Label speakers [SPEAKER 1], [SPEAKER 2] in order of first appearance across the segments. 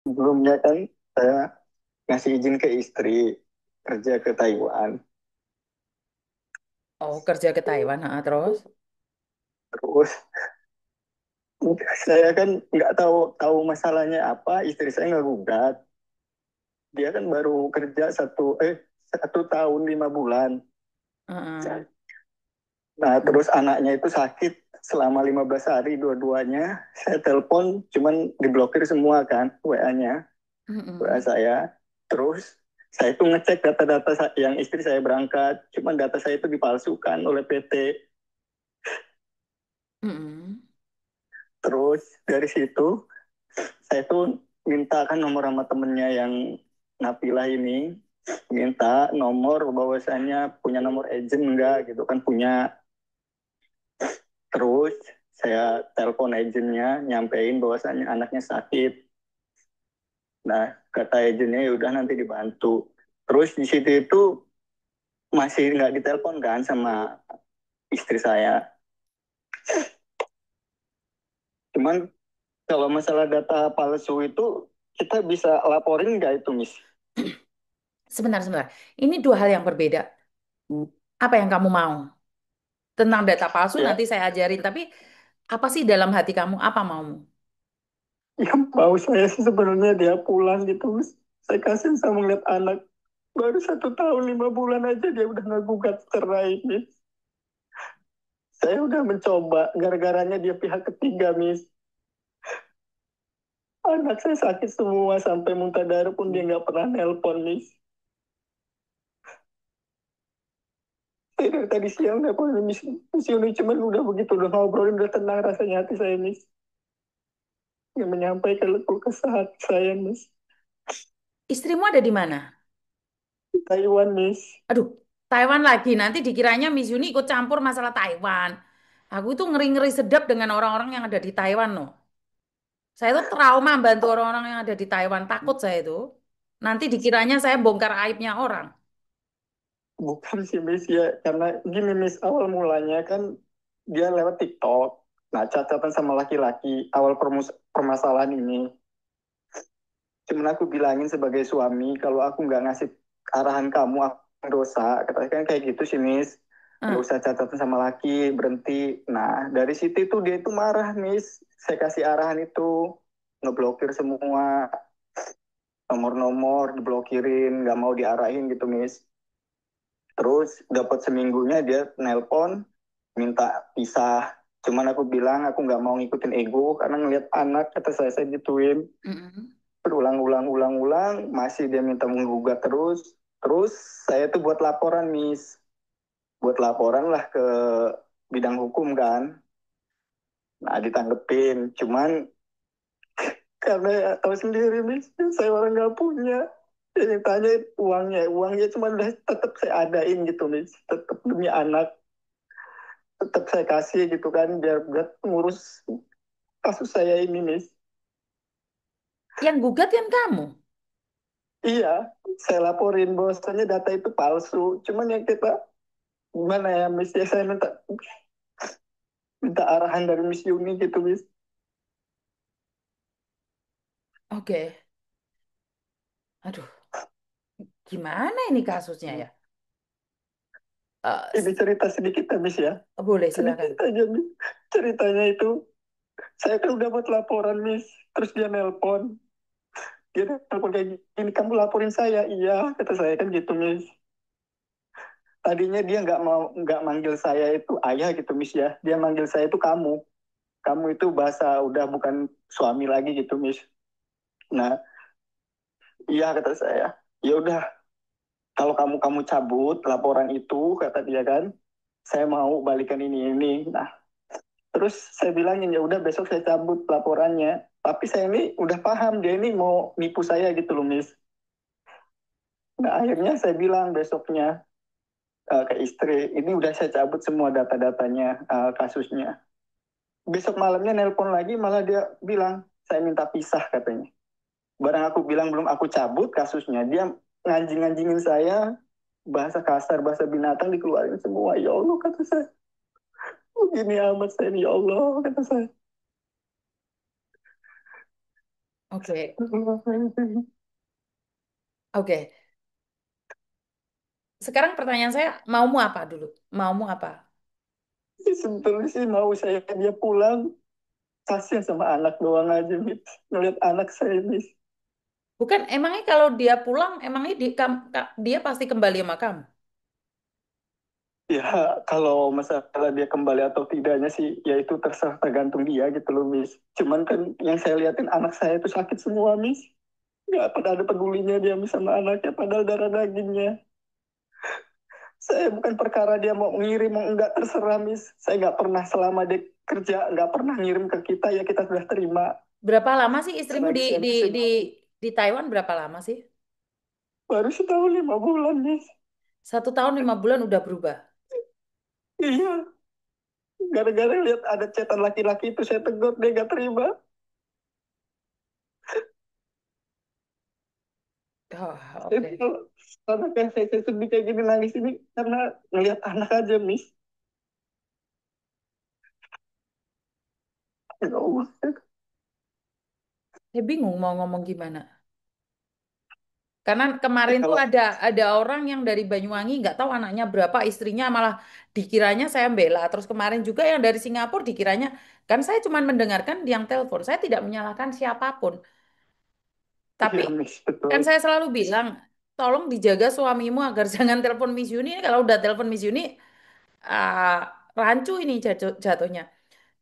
[SPEAKER 1] Sebelumnya kan saya ngasih izin ke istri kerja ke Taiwan.
[SPEAKER 2] Oh, kerja ke Taiwan, terus?
[SPEAKER 1] Terus saya kan nggak tahu tahu masalahnya apa, istri saya nggak gugat. Dia kan baru kerja 1 tahun 5 bulan.
[SPEAKER 2] Heeh.
[SPEAKER 1] Nah, terus anaknya itu sakit selama 15 hari dua-duanya. Saya telepon, cuman diblokir semua kan WA-nya, WA
[SPEAKER 2] Mm-mm.
[SPEAKER 1] saya. Terus saya itu ngecek data-data yang istri saya berangkat, cuman data saya itu dipalsukan oleh PT.
[SPEAKER 2] Mm-mm.
[SPEAKER 1] Terus dari situ saya tuh minta kan nomor sama temennya yang Napilah ini, minta nomor bahwasannya punya nomor agent enggak gitu kan, punya. Terus saya telepon agentnya nyampein bahwasannya anaknya sakit. Nah, kata agentnya ya udah nanti dibantu. Terus di situ itu masih nggak ditelepon kan sama istri saya. Cuman kalau masalah data palsu itu kita bisa laporin nggak itu, Miss?
[SPEAKER 2] Sebentar, sebentar. Ini dua hal yang berbeda. Apa yang kamu mau? Tentang data palsu
[SPEAKER 1] Ya,
[SPEAKER 2] nanti saya ajarin, tapi apa sih dalam hati kamu? Apa maumu?
[SPEAKER 1] yang mau saya sih sebenarnya dia pulang gitu, Miss. Saya kasihan sama ngeliat anak baru 1 tahun 5 bulan aja dia udah nggak gugat cerai, Miss. Saya udah mencoba, gara-garanya dia pihak ketiga, Miss. Anak saya sakit semua sampai muntah darah pun dia nggak pernah nelpon, Miss. Saya dari tadi siang nelpon Miss, Miss Yuni cuman udah begitu udah ngobrolin udah tenang rasanya hati saya, Miss. Yang menyampaikan keluh kesah hati saya, Miss.
[SPEAKER 2] Istrimu ada di mana?
[SPEAKER 1] Di Taiwan, Miss.
[SPEAKER 2] Aduh, Taiwan lagi. Nanti dikiranya Miss Yuni ikut campur masalah Taiwan. Aku itu ngeri-ngeri sedap dengan orang-orang yang ada di Taiwan loh. Saya tuh trauma bantu orang-orang yang ada di Taiwan. Takut saya itu. Nanti dikiranya saya bongkar aibnya orang.
[SPEAKER 1] Bukan sih, Miss, ya. Karena gini, Miss, awal mulanya kan dia lewat TikTok. Nah, catatan sama laki-laki awal permasalahan ini. Cuman aku bilangin sebagai suami, kalau aku nggak ngasih arahan kamu, aku dosa. Katanya kan kayak gitu sih, Miss. Nggak
[SPEAKER 2] Ah,
[SPEAKER 1] usah catatan sama laki, berhenti. Nah, dari situ tuh dia itu marah, Miss. Saya kasih arahan itu, ngeblokir semua nomor-nomor, diblokirin, nggak mau diarahin gitu, Miss. Terus dapat seminggunya dia nelpon, minta pisah. Cuman aku bilang aku nggak mau ngikutin ego karena ngelihat anak, kata saya gituin.
[SPEAKER 2] mm-mm.
[SPEAKER 1] Berulang-ulang-ulang-ulang masih dia minta menggugat terus. Terus saya tuh buat laporan, Miss, buat laporan lah ke bidang hukum kan. Nah, ditanggepin, cuman karena ya, tahu sendiri, Miss, saya orang nggak punya. Yang tanya uangnya cuma udah tetap saya adain gitu, Miss, tetap demi anak tetap saya kasih gitu kan biar buat ngurus kasus saya ini, Miss.
[SPEAKER 2] Yang gugat kan kamu.
[SPEAKER 1] Iya, saya laporin bahwasanya data itu palsu. Cuman yang kita gimana ya, Miss, ya saya minta minta arahan dari Miss Yuni gitu, Miss.
[SPEAKER 2] Oke. Aduh, gimana ini kasusnya ya?
[SPEAKER 1] Ini cerita sedikit ya, Miss, ya.
[SPEAKER 2] Boleh,
[SPEAKER 1] Sedikit
[SPEAKER 2] silakan.
[SPEAKER 1] aja, Miss. Ceritanya itu, saya kan udah buat laporan, Miss. Terus dia nelpon. Dia nelpon kayak gini, kamu laporin saya. Iya, kata saya kan gitu, Miss. Tadinya dia nggak manggil saya itu ayah gitu, Miss, ya. Dia manggil saya itu kamu. Kamu itu bahasa udah bukan suami lagi gitu, Miss. Nah, iya kata saya. Ya udah, kalau kamu cabut laporan itu, kata dia kan, saya mau balikan ini. Nah, terus saya bilangin ya udah besok saya cabut laporannya. Tapi saya ini udah paham dia ini mau nipu saya gitu loh, Miss. Nah, akhirnya saya bilang besoknya ke istri, ini udah saya cabut semua data-datanya, kasusnya. Besok malamnya nelpon lagi, malah dia bilang saya minta pisah katanya. Barang aku bilang belum aku cabut kasusnya, dia nganjing-nganjingin saya, bahasa kasar, bahasa binatang dikeluarin semua. Ya Allah, kata saya. Begini amat saya ini, ya Allah, kata saya.
[SPEAKER 2] Oke, oke. Sekarang pertanyaan saya, maumu apa dulu? Maumu apa?
[SPEAKER 1] Sebetulnya sih mau saya dia pulang, kasihan sama anak doang aja, Mit. Ngeliat anak saya, Mit.
[SPEAKER 2] Bukan, emangnya kalau dia pulang, emangnya dia pasti kembali sama kamu?
[SPEAKER 1] Ya, kalau masalah dia kembali atau tidaknya sih, ya itu terserah tergantung dia gitu loh, Miss. Cuman kan yang saya liatin anak saya itu sakit semua, Miss. Nggak pernah ada pedulinya dia Miss sama anaknya, padahal darah dagingnya. Saya bukan perkara dia mau ngirim, mau enggak, terserah, Miss. Saya nggak pernah selama dia kerja, nggak pernah ngirim ke kita, ya kita sudah terima.
[SPEAKER 2] Berapa lama sih istrimu
[SPEAKER 1] Selagi
[SPEAKER 2] di
[SPEAKER 1] saya
[SPEAKER 2] di
[SPEAKER 1] masih
[SPEAKER 2] di di Taiwan? Berapa lama sih?
[SPEAKER 1] baru setahun 5 bulan, Miss.
[SPEAKER 2] 1 tahun 5 bulan udah berubah.
[SPEAKER 1] Iya, gara-gara lihat ada cetan laki-laki itu saya tegur, dia nggak terima.
[SPEAKER 2] Oh,
[SPEAKER 1] Itu
[SPEAKER 2] oke.
[SPEAKER 1] karena kayak saya sedih kayak gini nangis ini karena ngelihat anak aja, Miss. Ya Allah.
[SPEAKER 2] Saya bingung mau ngomong gimana. Karena
[SPEAKER 1] Ya,
[SPEAKER 2] kemarin tuh
[SPEAKER 1] kalau
[SPEAKER 2] ada orang yang dari Banyuwangi nggak tahu anaknya berapa, istrinya malah dikiranya saya bela. Terus kemarin juga yang dari Singapura dikiranya, kan saya cuma mendengarkan yang telepon. Saya tidak menyalahkan siapapun. Tapi
[SPEAKER 1] iya, Miss,
[SPEAKER 2] kan
[SPEAKER 1] betul.
[SPEAKER 2] saya selalu bilang, tolong dijaga suamimu agar jangan telepon Miss Yuni. Kalau udah telepon Miss Yuni, rancu ini jatuhnya.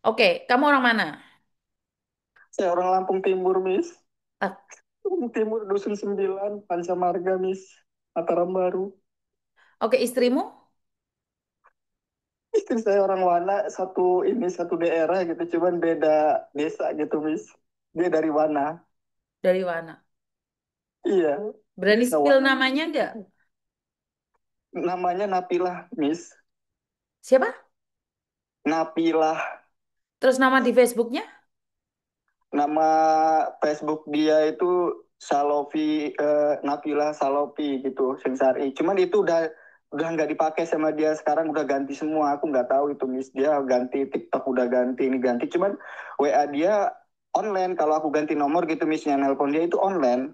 [SPEAKER 2] Oke, kamu orang mana?
[SPEAKER 1] Saya orang Lampung Timur, Miss.
[SPEAKER 2] Ah,
[SPEAKER 1] Lampung Timur, Dusun 9, Pancamarga, Miss. Mataram Baru.
[SPEAKER 2] oke, istrimu
[SPEAKER 1] Istri saya orang Wana, satu daerah gitu, cuman beda desa gitu, Miss. Dia dari Wana.
[SPEAKER 2] dari mana?
[SPEAKER 1] Iya,
[SPEAKER 2] Berani
[SPEAKER 1] desa
[SPEAKER 2] spill
[SPEAKER 1] Wana.
[SPEAKER 2] namanya nggak?
[SPEAKER 1] Namanya Napilah, Miss.
[SPEAKER 2] Siapa?
[SPEAKER 1] Napilah.
[SPEAKER 2] Terus nama di Facebooknya?
[SPEAKER 1] Nama Facebook dia itu Salofi, Nabila Salofi gitu, Sensari. Cuman itu udah nggak dipakai sama dia, sekarang udah ganti semua. Aku nggak tahu itu, Miss. Dia ganti TikTok, udah ganti ini ganti. Cuman WA dia online. Kalau aku ganti nomor gitu, Missnya nelpon dia itu online.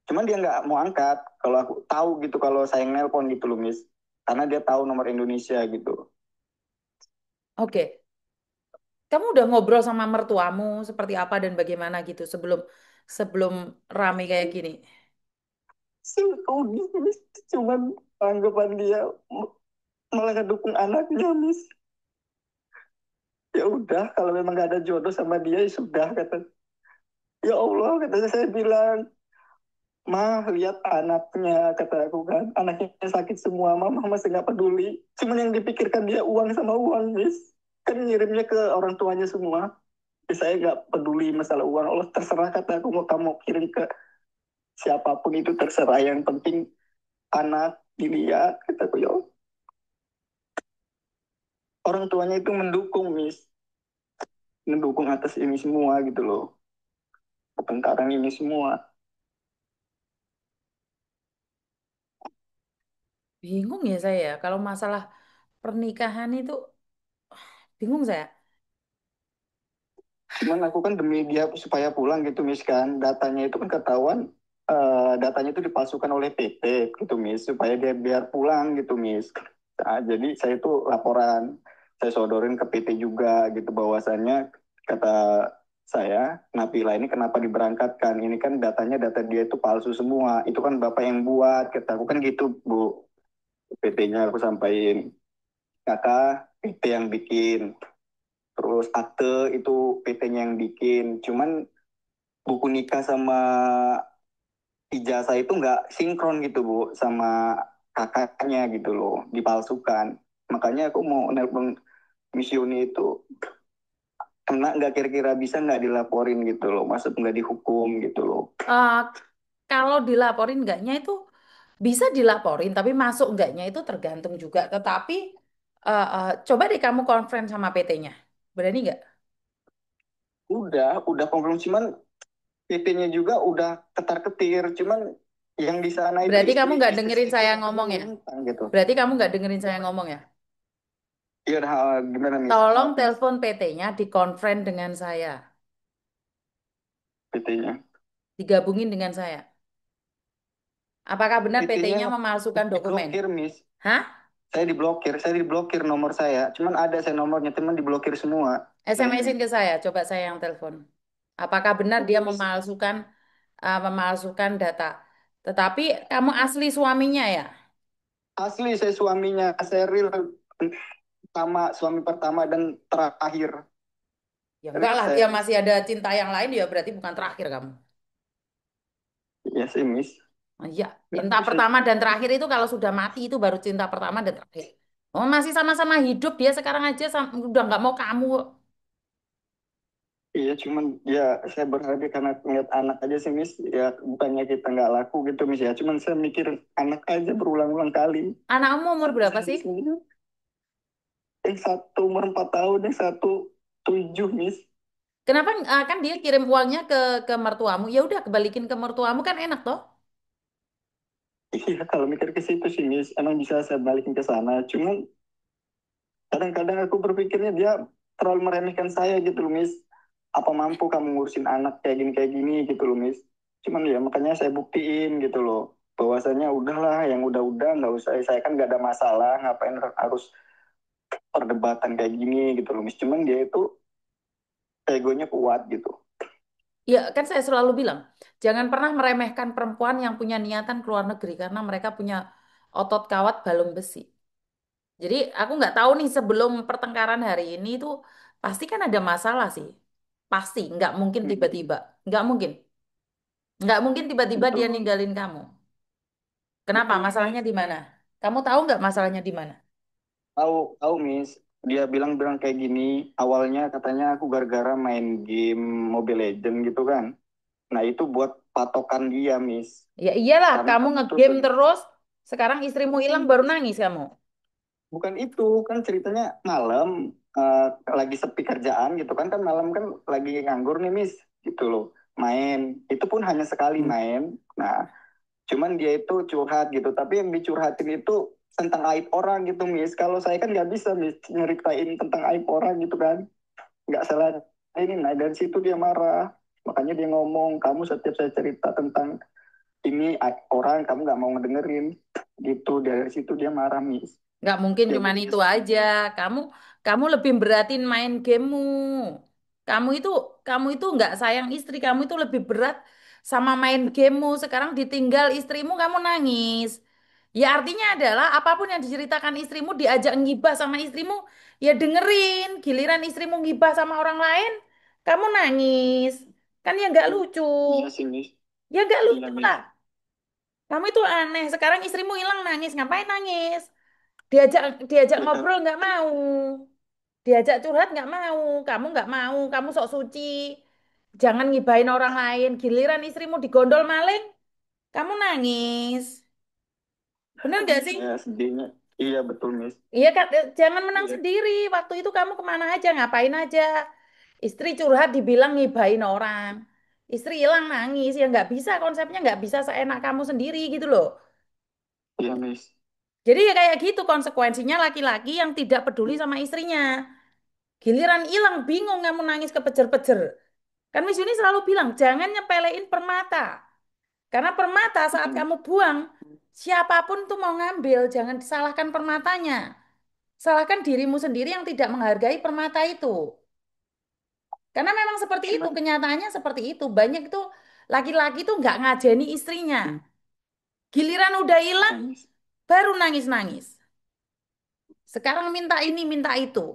[SPEAKER 1] Cuman dia nggak mau angkat. Kalau aku tahu gitu, kalau saya nelpon gitu loh, Miss. Karena dia tahu nomor Indonesia gitu.
[SPEAKER 2] Oke. Kamu udah ngobrol sama mertuamu seperti apa dan bagaimana gitu sebelum sebelum rame kayak gini.
[SPEAKER 1] Udah, Miss. Cuman anggapan dia malah ngedukung anaknya, Miss. Ya udah, kalau memang gak ada jodoh sama dia, ya sudah, kata. Ya Allah, kata saya bilang, mah lihat anaknya, kata aku kan, anaknya sakit semua, mama masih nggak peduli. Cuman yang dipikirkan dia uang sama uang, Miss. Kan ngirimnya ke orang tuanya semua. Ya, saya nggak peduli masalah uang. Allah, terserah, kata aku, mau kamu kirim ke siapapun itu terserah. Yang penting anak dilihat, kata aku. Ya Allah. Orang tuanya itu mendukung, Miss. Mendukung atas ini semua gitu loh. Pertengkaran ini semua.
[SPEAKER 2] Bingung ya saya kalau masalah pernikahan itu bingung saya.
[SPEAKER 1] Cuman aku kan demi dia supaya pulang gitu, Miss, kan. Datanya itu kan ketahuan, datanya itu dipalsukan oleh PT gitu, Miss, supaya dia biar pulang gitu, Miss. Nah, jadi saya itu laporan, saya sodorin ke PT juga gitu, bahwasannya kata saya, Nabila ini kenapa diberangkatkan? Ini kan data dia itu palsu semua. Itu kan Bapak yang buat, kata aku kan gitu, Bu. PT-nya aku sampaikan, kakak PT yang bikin. Terus akte itu PT-nya yang bikin. Cuman buku nikah sama ijazah itu nggak sinkron gitu, Bu, sama kakaknya gitu loh, dipalsukan. Makanya aku mau nelpon Miss Yuni itu, kena nggak, kira-kira bisa nggak dilaporin gitu loh, maksud nggak dihukum gitu loh.
[SPEAKER 2] Eh, kalau dilaporin enggaknya itu bisa dilaporin, tapi masuk enggaknya itu tergantung juga. Tetapi coba deh kamu conference sama PT-nya. Berani nggak?
[SPEAKER 1] Udah confirm, cuman PT-nya juga udah ketar-ketir, cuman yang di sana itu
[SPEAKER 2] Berarti kamu
[SPEAKER 1] istri
[SPEAKER 2] nggak
[SPEAKER 1] istri
[SPEAKER 2] dengerin
[SPEAKER 1] saya itu
[SPEAKER 2] saya
[SPEAKER 1] katanya
[SPEAKER 2] ngomong ya?
[SPEAKER 1] ngutang gitu.
[SPEAKER 2] Berarti kamu nggak dengerin saya ngomong ya?
[SPEAKER 1] Iya, gimana, Miss?
[SPEAKER 2] Tolong
[SPEAKER 1] Maaf, Miss.
[SPEAKER 2] telepon PT-nya di conference dengan saya.
[SPEAKER 1] PT-nya.
[SPEAKER 2] Digabungin dengan saya. Apakah benar
[SPEAKER 1] PT-nya
[SPEAKER 2] PT-nya memalsukan dokumen?
[SPEAKER 1] diblokir, Miss.
[SPEAKER 2] Hah?
[SPEAKER 1] Saya diblokir nomor saya. Cuman ada saya nomornya, teman diblokir semua. Sayanya.
[SPEAKER 2] SMS-in ke saya, coba saya yang telepon. Apakah benar
[SPEAKER 1] Oke,
[SPEAKER 2] dia
[SPEAKER 1] Miss.
[SPEAKER 2] memalsukan data? Tetapi kamu asli suaminya ya?
[SPEAKER 1] Asli saya suaminya, saya real suami pertama dan terakhir.
[SPEAKER 2] Ya enggak
[SPEAKER 1] Real
[SPEAKER 2] lah, dia
[SPEAKER 1] saya.
[SPEAKER 2] masih ada cinta yang lain ya berarti bukan terakhir kamu.
[SPEAKER 1] Iya sih, Miss.
[SPEAKER 2] Oh, iya,
[SPEAKER 1] Nggak
[SPEAKER 2] cinta
[SPEAKER 1] bisa.
[SPEAKER 2] pertama dan terakhir itu kalau sudah mati itu baru cinta pertama dan terakhir. Oh, masih sama-sama hidup dia sekarang aja udah nggak mau kamu.
[SPEAKER 1] Iya, cuman ya saya berharap karena ngeliat anak aja sih, Miss. Ya bukannya kita nggak laku gitu, Miss ya. Cuman saya mikir anak aja berulang-ulang kali.
[SPEAKER 2] Anakmu umur
[SPEAKER 1] Sampai
[SPEAKER 2] berapa
[SPEAKER 1] saya di
[SPEAKER 2] sih?
[SPEAKER 1] sini. Yang satu umur 4 tahun, yang satu 7, Miss.
[SPEAKER 2] Kenapa kan dia kirim uangnya ke mertuamu? Ya udah kebalikin ke mertuamu kan enak toh?
[SPEAKER 1] Iya, kalau mikir ke situ sih, Miss. Emang bisa saya balikin ke sana. Cuman kadang-kadang aku berpikirnya dia terlalu meremehkan saya gitu loh, Miss. Apa mampu kamu ngurusin anak kayak gini gitu loh, Miss. Cuman ya makanya saya buktiin gitu loh. Bahwasanya udahlah, yang udah-udah nggak usah. Saya kan nggak ada masalah, ngapain harus perdebatan kayak gini gitu loh, Miss. Cuman dia itu egonya kuat gitu.
[SPEAKER 2] Ya kan saya selalu bilang, jangan pernah meremehkan perempuan yang punya niatan ke luar negeri karena mereka punya otot kawat balung besi. Jadi aku nggak tahu nih sebelum pertengkaran hari ini tuh pasti kan ada masalah sih. Pasti, nggak mungkin tiba-tiba. Nggak mungkin. Nggak mungkin tiba-tiba dia
[SPEAKER 1] Betul,
[SPEAKER 2] ninggalin kamu. Kenapa?
[SPEAKER 1] betul,
[SPEAKER 2] Masalahnya
[SPEAKER 1] Miss.
[SPEAKER 2] di mana? Kamu tahu nggak masalahnya di mana?
[SPEAKER 1] Tahu, Miss. Dia bilang-bilang kayak gini. Awalnya katanya aku gara-gara main game Mobile Legend gitu kan. Nah, itu buat patokan dia, Miss.
[SPEAKER 2] Ya iyalah,
[SPEAKER 1] Karena
[SPEAKER 2] kamu
[SPEAKER 1] kan terus
[SPEAKER 2] ngegame terus, sekarang istrimu hilang baru nangis kamu.
[SPEAKER 1] bukan itu, kan ceritanya malam lagi sepi kerjaan gitu kan kan malam kan lagi nganggur nih, Miss, gitu loh. Main. Itu pun hanya sekali main. Nah, cuman dia itu curhat gitu, tapi yang dicurhatin itu tentang aib orang gitu, Miss. Kalau saya kan nggak bisa, Miss, nyeritain tentang aib orang gitu kan. Nggak salah ini. Nah, dari situ dia marah. Makanya dia ngomong, kamu setiap saya cerita tentang ini orang kamu nggak mau ngedengerin gitu. Dari situ dia marah, Miss.
[SPEAKER 2] Nggak mungkin
[SPEAKER 1] Ya
[SPEAKER 2] cuman
[SPEAKER 1] udah,
[SPEAKER 2] itu
[SPEAKER 1] Miss.
[SPEAKER 2] aja. Kamu kamu lebih beratin main gamemu. Kamu itu kamu itu nggak sayang istri, kamu itu lebih berat sama main gamemu. Sekarang ditinggal istrimu kamu nangis. Ya artinya adalah apapun yang diceritakan istrimu diajak ngibah sama istrimu, ya dengerin. Giliran istrimu ngibah sama orang lain, kamu nangis. Kan ya nggak lucu.
[SPEAKER 1] Iya sih, Miss.
[SPEAKER 2] Ya nggak
[SPEAKER 1] Iya,
[SPEAKER 2] lucu
[SPEAKER 1] Miss.
[SPEAKER 2] lah. Kamu itu aneh. Sekarang istrimu hilang nangis. Ngapain nangis? Diajak diajak
[SPEAKER 1] Ya,
[SPEAKER 2] ngobrol nggak mau. Diajak curhat nggak mau. Kamu nggak mau. Kamu sok suci. Jangan ngibahin orang lain. Giliran istrimu digondol maling, kamu nangis. Bener nggak sih?
[SPEAKER 1] ya sedihnya. Iya, betul, Miss.
[SPEAKER 2] Iya kan, jangan menang
[SPEAKER 1] Iya.
[SPEAKER 2] sendiri. Waktu itu kamu kemana aja, ngapain aja. Istri curhat dibilang ngibahin orang. Istri hilang nangis, ya nggak bisa konsepnya nggak bisa seenak kamu sendiri gitu loh.
[SPEAKER 1] Iya, Miss.
[SPEAKER 2] Jadi ya kayak gitu konsekuensinya laki-laki yang tidak peduli sama istrinya. Giliran hilang bingung kamu nangis kepejer-pejer. Kan Miss Yuni selalu bilang jangan nyepelein permata. Karena permata saat
[SPEAKER 1] Hmm.
[SPEAKER 2] kamu buang, siapapun tuh mau ngambil, jangan disalahkan permatanya. Salahkan dirimu sendiri yang tidak menghargai permata itu. Karena memang seperti itu,
[SPEAKER 1] Cuman,
[SPEAKER 2] kenyataannya seperti itu. Banyak itu laki-laki tuh nggak ngajeni istrinya. Giliran udah hilang,
[SPEAKER 1] iya, Miss.
[SPEAKER 2] baru nangis-nangis. Sekarang minta ini, minta itu.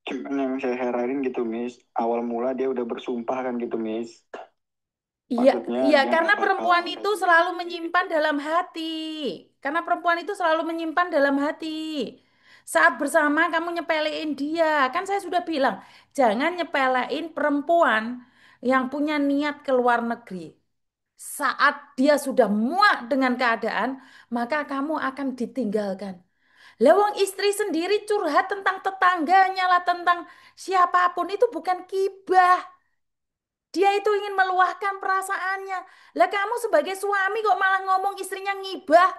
[SPEAKER 1] Cuman yang saya heranin gitu, Miss. Awal mula dia udah bersumpah kan gitu, Miss.
[SPEAKER 2] Iya,
[SPEAKER 1] Maksudnya
[SPEAKER 2] iya,
[SPEAKER 1] dia
[SPEAKER 2] karena
[SPEAKER 1] nggak bakal
[SPEAKER 2] perempuan itu
[SPEAKER 1] kayak
[SPEAKER 2] selalu
[SPEAKER 1] gini.
[SPEAKER 2] menyimpan dalam hati. Karena perempuan itu selalu menyimpan dalam hati. Saat bersama kamu nyepelein dia. Kan saya sudah bilang, jangan nyepelein perempuan yang punya niat ke luar negeri. Saat dia sudah muak dengan keadaan, maka kamu akan ditinggalkan. Lewong istri sendiri curhat tentang tetangganya lah, tentang siapapun itu bukan gibah. Dia itu ingin meluahkan perasaannya. Lah kamu sebagai suami kok malah ngomong istrinya ngibah.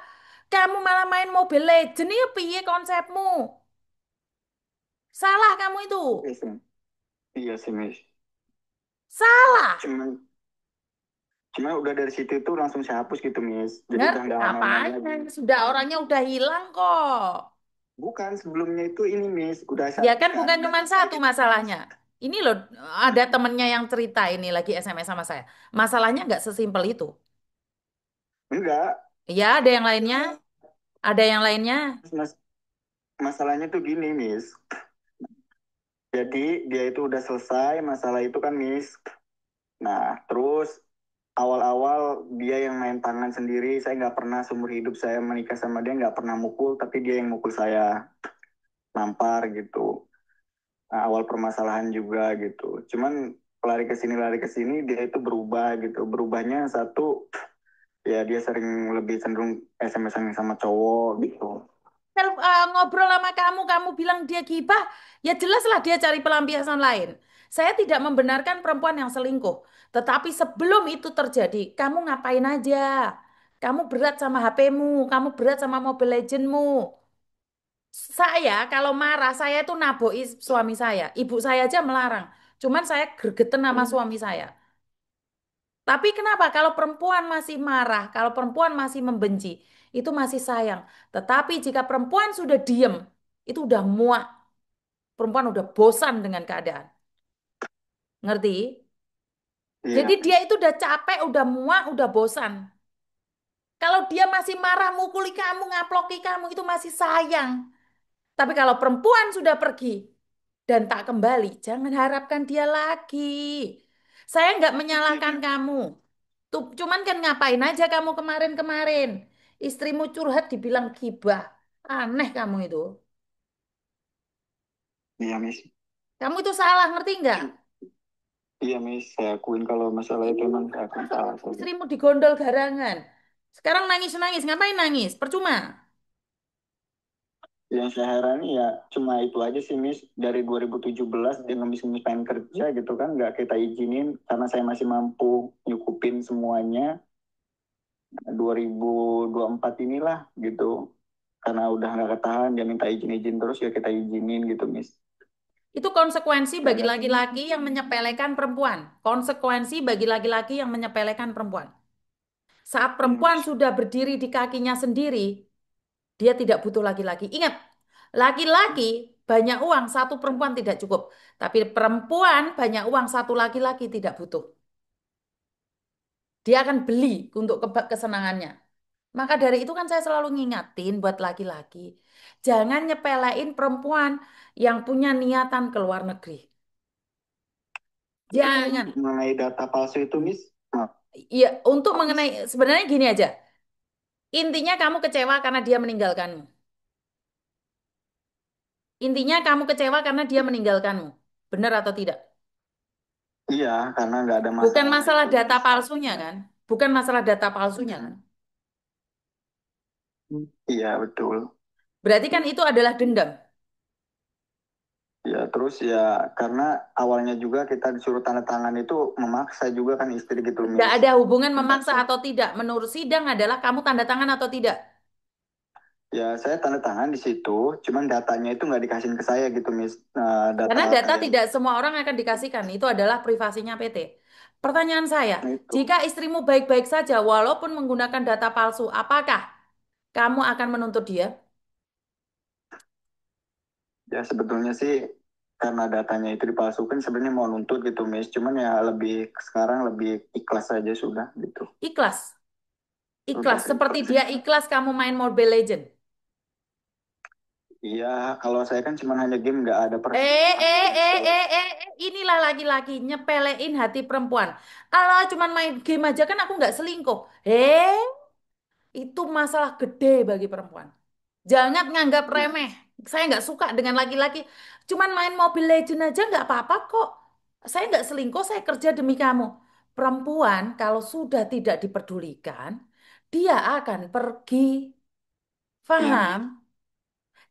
[SPEAKER 2] Kamu malah main Mobile Legends ya piye konsepmu? Salah kamu itu.
[SPEAKER 1] Iya sih, iya sih, Miss.
[SPEAKER 2] Salah.
[SPEAKER 1] Cuman, Cuma udah dari situ tuh langsung saya hapus gitu, Miss. Jadi udah
[SPEAKER 2] Ngerti
[SPEAKER 1] nggak main-main
[SPEAKER 2] apanya?
[SPEAKER 1] lagi.
[SPEAKER 2] Sudah orangnya udah hilang kok.
[SPEAKER 1] Bukan sebelumnya itu ini, Miss. Udah
[SPEAKER 2] Ya
[SPEAKER 1] satu
[SPEAKER 2] kan bukan
[SPEAKER 1] kali
[SPEAKER 2] cuma
[SPEAKER 1] datang saya
[SPEAKER 2] satu
[SPEAKER 1] ke kampus.
[SPEAKER 2] masalahnya. Ini loh ada temennya yang cerita ini lagi SMS sama saya. Masalahnya nggak sesimpel itu.
[SPEAKER 1] Enggak,
[SPEAKER 2] Ya ada yang lainnya, ada yang lainnya.
[SPEAKER 1] Mas, masalahnya tuh gini, Miss. Jadi dia itu udah selesai masalah itu kan, Miss. Nah, terus awal-awal dia yang main tangan sendiri. Saya nggak pernah seumur hidup saya menikah sama dia nggak pernah mukul, tapi dia yang mukul saya, nampar gitu. Nah, awal permasalahan juga gitu. Cuman lari ke sini dia itu berubah gitu. Berubahnya satu, ya dia sering lebih cenderung SMS-an sama cowok gitu.
[SPEAKER 2] Ngobrol sama kamu, kamu bilang dia gibah, ya jelaslah dia cari pelampiasan lain. Saya tidak membenarkan perempuan yang selingkuh, tetapi sebelum itu terjadi, kamu ngapain aja? Kamu berat sama HP-mu, kamu berat sama Mobile Legend-mu. Saya kalau marah, saya itu naboi suami saya. Ibu saya aja melarang. Cuman saya gregetan sama suami saya. Tapi kenapa kalau perempuan masih marah, kalau perempuan masih membenci, itu masih sayang. Tetapi jika perempuan sudah diem, itu udah muak. Perempuan udah bosan dengan keadaan. Ngerti? Jadi
[SPEAKER 1] Iya,
[SPEAKER 2] dia itu udah capek, udah muak, udah bosan. Kalau dia masih marah, mukuli kamu, ngaploki kamu, itu masih sayang. Tapi kalau perempuan sudah pergi dan tak kembali, jangan harapkan dia lagi. Saya nggak menyalahkan kamu. Tuh, cuman kan ngapain aja kamu kemarin-kemarin? Istrimu curhat dibilang gibah. Aneh kamu itu.
[SPEAKER 1] iya Miss.
[SPEAKER 2] Kamu itu salah, ngerti nggak?
[SPEAKER 1] Iya Miss, saya akuin kalau masalah itu emang saya akuin salah saya.
[SPEAKER 2] Istrimu digondol garangan. Sekarang nangis-nangis, ngapain nangis? Percuma.
[SPEAKER 1] Yang saya heran ya cuma itu aja sih Miss. Dari 2017 dia ngemis-ngemis pengen kerja gitu kan, nggak kita izinin karena saya masih mampu nyukupin semuanya. 2024 inilah gitu. Karena udah nggak ketahan, dia minta izin-izin terus ya kita izinin gitu Miss.
[SPEAKER 2] Itu konsekuensi
[SPEAKER 1] Ya
[SPEAKER 2] bagi
[SPEAKER 1] nggak.
[SPEAKER 2] laki-laki yang menyepelekan perempuan. Konsekuensi bagi laki-laki yang menyepelekan perempuan. Saat
[SPEAKER 1] Iya
[SPEAKER 2] perempuan
[SPEAKER 1] Miss.
[SPEAKER 2] sudah berdiri di kakinya sendiri, dia tidak butuh laki-laki. Ingat, laki-laki banyak uang, satu perempuan tidak cukup. Tapi perempuan banyak uang, satu laki-laki tidak butuh. Dia akan beli untuk kesenangannya. Maka dari itu kan saya selalu ngingatin buat laki-laki. Jangan nyepelein perempuan yang punya niatan ke luar negeri. Jangan.
[SPEAKER 1] Mengenai data palsu itu Miss, nah,
[SPEAKER 2] Ya, untuk mengenai sebenarnya gini aja. Intinya kamu kecewa karena dia meninggalkanmu. Intinya kamu kecewa karena dia meninggalkanmu. Benar atau tidak?
[SPEAKER 1] iya karena nggak ada
[SPEAKER 2] Bukan
[SPEAKER 1] masalah
[SPEAKER 2] masalah
[SPEAKER 1] itu
[SPEAKER 2] data
[SPEAKER 1] Miss.
[SPEAKER 2] palsunya kan? Bukan masalah data palsunya kan?
[SPEAKER 1] Iya betul.
[SPEAKER 2] Berarti kan itu adalah dendam.
[SPEAKER 1] Ya, terus ya karena awalnya juga kita disuruh tanda tangan itu memaksa juga kan istri gitu,
[SPEAKER 2] Tidak
[SPEAKER 1] Miss.
[SPEAKER 2] ada hubungan memaksa atau tidak. Menurut sidang adalah kamu tanda tangan atau tidak.
[SPEAKER 1] Ya, saya tanda tangan di situ, cuman datanya itu nggak dikasihin ke saya gitu, Miss. Nah, data
[SPEAKER 2] Karena data
[SPEAKER 1] kalian
[SPEAKER 2] tidak semua orang akan dikasihkan. Itu adalah privasinya PT. Pertanyaan saya,
[SPEAKER 1] itu.
[SPEAKER 2] jika istrimu baik-baik saja walaupun menggunakan data palsu, apakah kamu akan menuntut dia?
[SPEAKER 1] Ya, sebetulnya sih karena datanya itu dipalsukan sebenarnya mau nuntut gitu, Miss. Cuman ya lebih sekarang lebih ikhlas aja sudah gitu.
[SPEAKER 2] Ikhlas.
[SPEAKER 1] Sudah
[SPEAKER 2] Ikhlas.
[SPEAKER 1] saya
[SPEAKER 2] Seperti
[SPEAKER 1] ikhlas.
[SPEAKER 2] dia ikhlas kamu main Mobile Legend.
[SPEAKER 1] Iya, kalau saya kan cuman hanya game nggak ada
[SPEAKER 2] Eh,
[SPEAKER 1] perasaan gitu.
[SPEAKER 2] inilah laki-laki nyepelein hati perempuan. Allah cuman main game aja kan aku nggak selingkuh. Itu masalah gede bagi perempuan. Jangan nganggap remeh. Saya nggak suka dengan laki-laki. Cuman main Mobile Legend aja nggak apa-apa kok. Saya nggak selingkuh, saya kerja demi kamu. Perempuan kalau sudah tidak diperdulikan, dia akan pergi.
[SPEAKER 1] Iya, Miss.
[SPEAKER 2] Paham?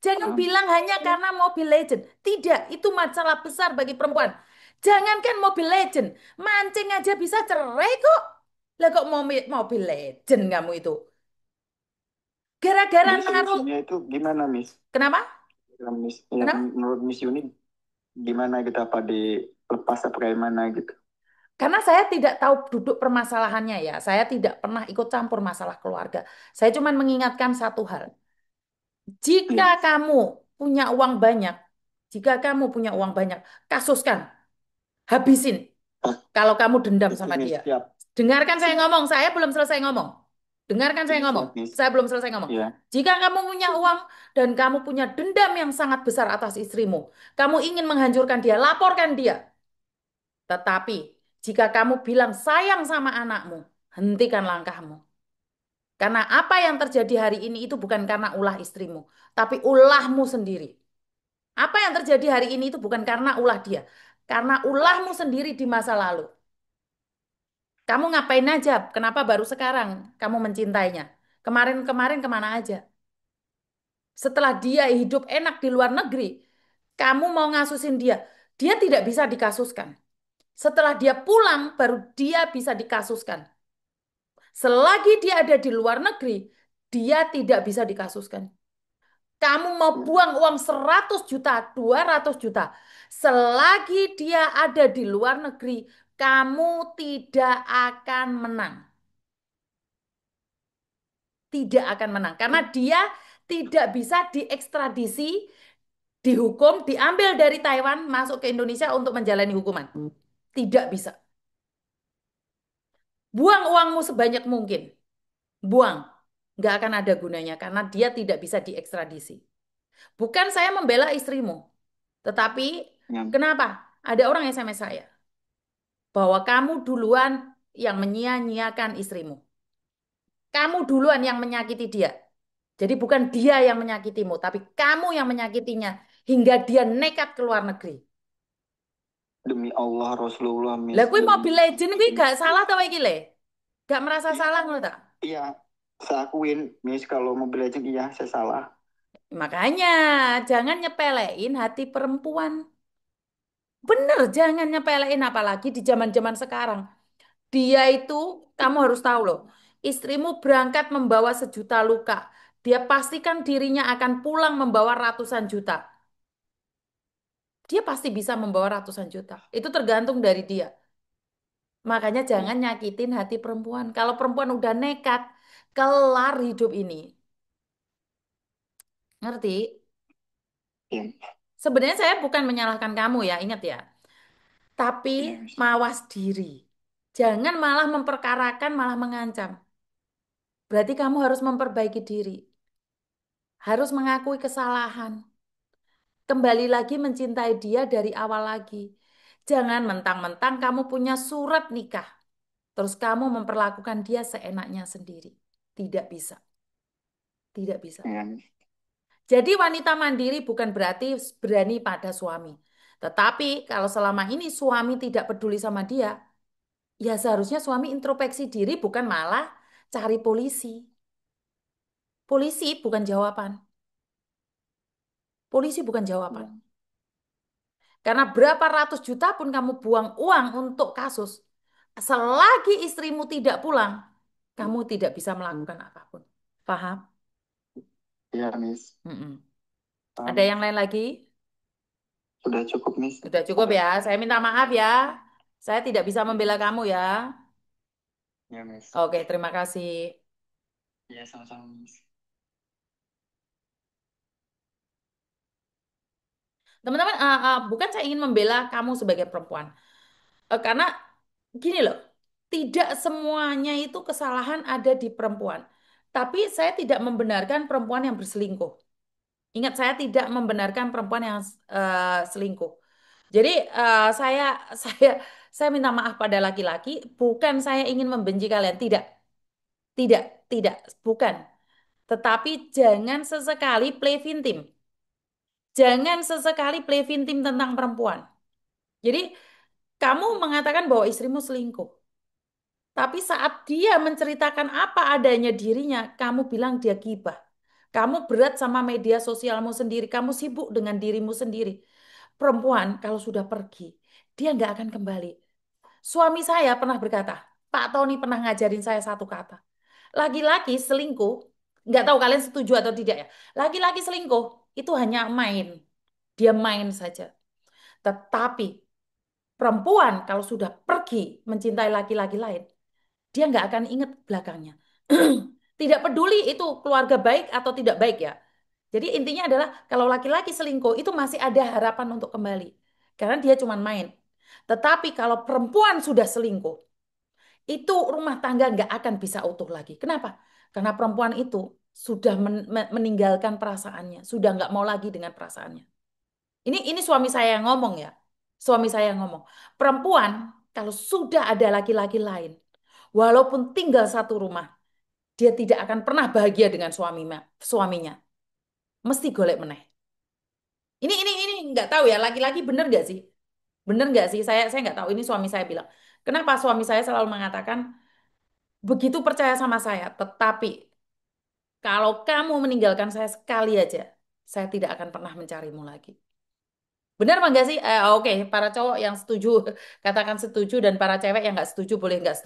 [SPEAKER 2] Jangan
[SPEAKER 1] Paham.
[SPEAKER 2] bilang hanya karena Mobile Legend. Tidak, itu masalah besar bagi perempuan. Jangankan Mobile Legend, mancing aja bisa cerai kok. Lah kok mau Mobile Legend kamu itu? Gara-gara
[SPEAKER 1] Jadi
[SPEAKER 2] naruh.
[SPEAKER 1] solusinya itu gimana, Miss?
[SPEAKER 2] Kenapa?
[SPEAKER 1] Miss, yang
[SPEAKER 2] Kenapa?
[SPEAKER 1] menurut Miss Yuni gimana gitu apa dilepas apa kayak mana gitu?
[SPEAKER 2] Karena saya tidak tahu duduk permasalahannya ya. Saya tidak pernah ikut campur masalah keluarga. Saya cuma mengingatkan satu hal. Jika
[SPEAKER 1] Iya.
[SPEAKER 2] kamu punya uang banyak, jika kamu punya uang banyak, kasuskan, habisin.
[SPEAKER 1] Ah,
[SPEAKER 2] Kalau kamu dendam
[SPEAKER 1] oke
[SPEAKER 2] sama
[SPEAKER 1] Miss,
[SPEAKER 2] dia.
[SPEAKER 1] siap.
[SPEAKER 2] Dengarkan saya ngomong, saya belum selesai ngomong. Dengarkan saya
[SPEAKER 1] Oke,
[SPEAKER 2] ngomong,
[SPEAKER 1] siap Miss.
[SPEAKER 2] saya belum selesai ngomong.
[SPEAKER 1] Iya.
[SPEAKER 2] Jika kamu punya uang dan kamu punya dendam yang sangat besar atas istrimu, kamu ingin menghancurkan dia, laporkan dia. Tetapi jika kamu bilang sayang sama anakmu, hentikan langkahmu. Karena apa yang terjadi hari ini itu bukan karena ulah istrimu, tapi ulahmu sendiri. Apa yang terjadi hari ini itu bukan karena ulah dia, karena ulahmu sendiri di masa lalu. Kamu ngapain aja? Kenapa baru sekarang kamu mencintainya? Kemarin-kemarin kemana aja? Setelah dia hidup enak di luar negeri, kamu mau ngasusin dia. Dia tidak bisa dikasuskan. Setelah dia pulang, baru dia bisa dikasuskan. Selagi dia ada di luar negeri, dia tidak bisa dikasuskan. Kamu mau
[SPEAKER 1] Iya.
[SPEAKER 2] buang uang 100 juta, 200 juta. Selagi dia ada di luar negeri, kamu tidak akan menang. Tidak akan menang. Karena dia tidak bisa diekstradisi, dihukum, diambil dari Taiwan, masuk ke Indonesia untuk menjalani hukuman. Tidak bisa. Buang uangmu sebanyak mungkin. Buang. Nggak akan ada gunanya karena dia tidak bisa diekstradisi. Bukan saya membela istrimu. Tetapi
[SPEAKER 1] Iya.
[SPEAKER 2] kenapa? Ada orang SMS saya. Bahwa kamu duluan yang menyia-nyiakan istrimu. Kamu duluan yang menyakiti dia. Jadi bukan dia yang menyakitimu, tapi kamu yang menyakitinya hingga dia nekat ke luar negeri.
[SPEAKER 1] Demi Allah Rasulullah
[SPEAKER 2] Lah
[SPEAKER 1] Miss,
[SPEAKER 2] kuwi
[SPEAKER 1] demi
[SPEAKER 2] Mobile Legend kuwi gak salah tau iki le. Gak merasa salah ngono tak?
[SPEAKER 1] iya, saya akuin Miss kalau Mobile Legends iya saya salah.
[SPEAKER 2] Makanya jangan nyepelein hati perempuan. Bener, jangan nyepelein apalagi di zaman-zaman sekarang. Dia itu kamu harus tahu loh. Istrimu berangkat membawa 1 juta luka. Dia pastikan dirinya akan pulang membawa ratusan juta. Dia pasti bisa membawa ratusan juta. Itu tergantung dari dia. Makanya jangan
[SPEAKER 1] Iya.
[SPEAKER 2] nyakitin hati perempuan. Kalau perempuan udah nekat, kelar hidup ini. Ngerti?
[SPEAKER 1] Iya.
[SPEAKER 2] Sebenarnya saya bukan menyalahkan kamu ya, ingat ya. Tapi
[SPEAKER 1] Iya, Miss.
[SPEAKER 2] mawas diri. Jangan malah memperkarakan, malah mengancam. Berarti kamu harus memperbaiki diri. Harus mengakui kesalahan. Kembali lagi mencintai dia dari awal lagi. Jangan mentang-mentang kamu punya surat nikah. Terus kamu memperlakukan dia seenaknya sendiri. Tidak bisa. Tidak bisa.
[SPEAKER 1] Iya, Miss.
[SPEAKER 2] Jadi wanita mandiri bukan berarti berani pada suami. Tetapi kalau selama ini suami tidak peduli sama dia, ya seharusnya suami introspeksi diri bukan malah cari polisi. Polisi bukan jawaban. Polisi bukan jawaban.
[SPEAKER 1] Iya.
[SPEAKER 2] Karena berapa ratus juta pun kamu buang uang untuk kasus, selagi istrimu tidak pulang, kamu tidak bisa melakukan apapun. Paham?
[SPEAKER 1] Iya, Miss.
[SPEAKER 2] Mm-mm. Ada
[SPEAKER 1] Paham.
[SPEAKER 2] yang lain lagi?
[SPEAKER 1] Sudah cukup Miss.
[SPEAKER 2] Sudah cukup ya. Saya minta maaf ya. Saya tidak bisa membela kamu ya.
[SPEAKER 1] Iya, Miss.
[SPEAKER 2] Oke, terima kasih.
[SPEAKER 1] Iya, sama-sama Miss.
[SPEAKER 2] Teman-teman, bukan saya ingin membela kamu sebagai perempuan. Karena gini loh, tidak semuanya itu kesalahan ada di perempuan. Tapi saya tidak membenarkan perempuan yang berselingkuh. Ingat, saya tidak membenarkan perempuan yang selingkuh. Jadi saya saya saya minta maaf pada laki-laki, bukan saya ingin membenci kalian, tidak. Tidak, tidak, bukan. Tetapi jangan sesekali play victim. Jangan sesekali play victim tentang perempuan. Jadi kamu mengatakan bahwa istrimu selingkuh. Tapi saat dia menceritakan apa adanya dirinya, kamu bilang dia gibah. Kamu berat sama media sosialmu sendiri, kamu sibuk dengan dirimu sendiri. Perempuan kalau sudah pergi, dia nggak akan kembali. Suami saya pernah berkata, Pak Tony pernah ngajarin saya satu kata. Laki-laki selingkuh, nggak tahu kalian setuju atau tidak ya. Laki-laki selingkuh itu hanya main. Dia main saja. Tetapi Perempuan kalau sudah pergi mencintai laki-laki lain, dia nggak akan ingat belakangnya. Tidak peduli itu keluarga baik atau tidak baik ya. Jadi intinya adalah kalau laki-laki selingkuh itu masih ada harapan untuk kembali. Karena dia cuma main. Tetapi kalau perempuan sudah selingkuh, itu rumah tangga nggak akan bisa utuh lagi. Kenapa? Karena perempuan itu sudah meninggalkan perasaannya, sudah nggak mau lagi dengan perasaannya. Ini suami saya yang ngomong ya. Suami saya yang ngomong. Perempuan kalau sudah ada laki-laki lain, walaupun tinggal satu rumah, dia tidak akan pernah bahagia dengan suaminya. Mesti golek meneh. Ini nggak tahu ya laki-laki bener nggak sih? Bener nggak sih? Saya nggak tahu. Ini suami saya bilang. Kenapa suami saya selalu mengatakan begitu percaya sama saya, tetapi kalau kamu meninggalkan saya sekali aja, saya tidak akan pernah mencarimu lagi. Benar apa enggak sih? Oke, para cowok yang setuju katakan setuju dan para cewek yang nggak setuju boleh nggak setuju.